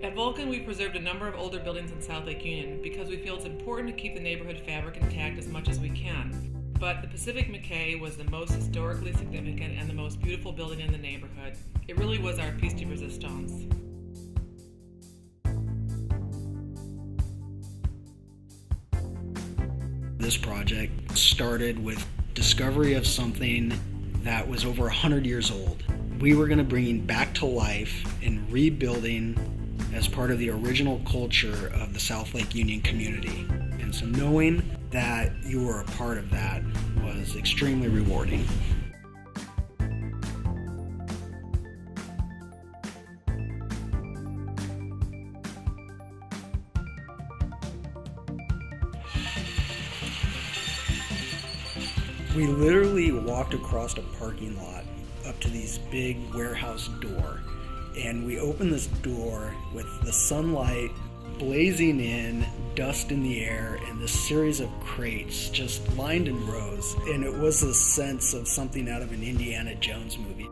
At Vulcan, we preserved a number of older buildings in South Lake Union because we feel it's important to keep the neighborhood fabric intact as much as we can. But the Pacific Mckay was the most historically significant and the most beautiful building in the neighborhood. It really was our piece de resistance. This project started with discovery of something that was over 100 years old. We were going to bring back to life and rebuilding as part of the original culture of the South Lake Union community. And so knowing that you were a part of that was extremely rewarding. We literally walked across a parking lot up to this big warehouse door, and we opened this door with the sunlight blazing in, dust in the air, and this series of crates just lined in rows, and it was a sense of something out of an Indiana Jones movie.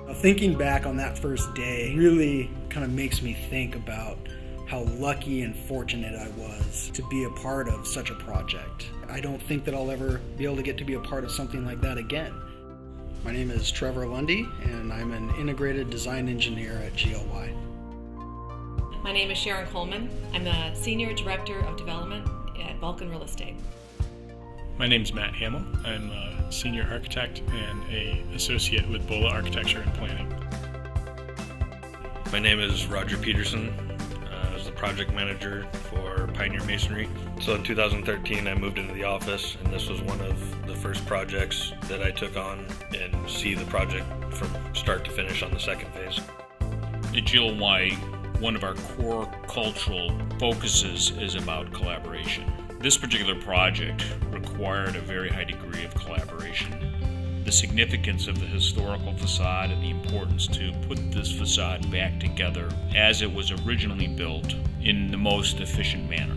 Now, thinking back on that first day really kind of makes me think about how lucky and fortunate I was to be a part of such a project. I don't think that I'll ever be able to get to be a part of something like that again. My name is Trevor Lundy, and I'm an integrated design engineer at GLY. My name is Sharon Coleman. I'm the Senior Director of Development at Vulcan Real Estate. My name's Matt Hamill. I'm a Senior Architect and an Associate with BOLA Architecture and Planning. My name is Roger Peterson. I was the Project Manager for Pioneer Masonry. So in 2013 I moved into the office, and this was one of the first projects that I took on and see the project from start to finish on the second phase. At GLY, one of our core cultural focuses is about collaboration. This particular project required a very high degree of collaboration. The significance of the historical facade and the importance to put this facade back together as it was originally built in the most efficient manner.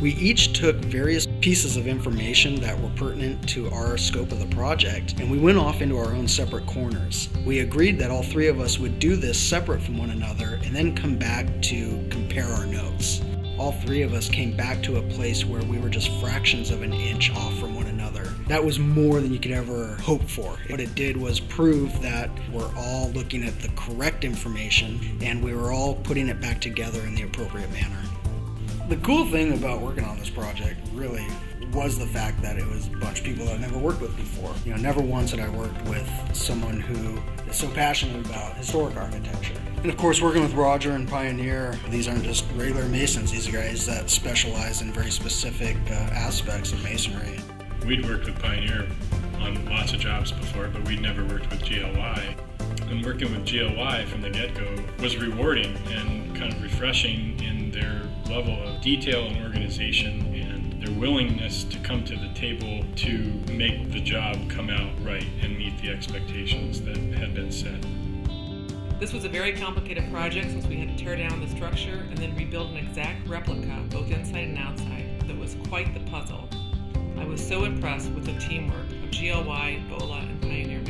We each took various pieces of information that were pertinent to our scope of the project, and we went off into our own separate corners. We agreed that all three of us would do this separate from one another and then come back to compare our notes. All three of us came back to a place where we were just fractions of an inch off from one another. That was more than you could ever hope for. What it did was prove that we're all looking at the correct information and we were all putting it back together in the appropriate manner. The cool thing about working on this project really was the fact that it was a bunch of people that I've never worked with before. Never once had I worked with someone who is so passionate about historic architecture. And of course, working with Roger and Pioneer, these aren't just regular masons. These are guys that specialize in very specific aspects of masonry. We'd worked with Pioneer on lots of jobs before, but we'd never worked with GLY. And working with GLY from the get-go was rewarding and kind of refreshing in their level of detail and organization and their willingness to come to the table to make the job come out right and meet the expectations that had been set. This was a very complicated project since we had to tear down the structure and then rebuild an exact replica, both inside and outside. That was quite the puzzle. I was so impressed with the teamwork of GLY, BOLA, and Pioneer.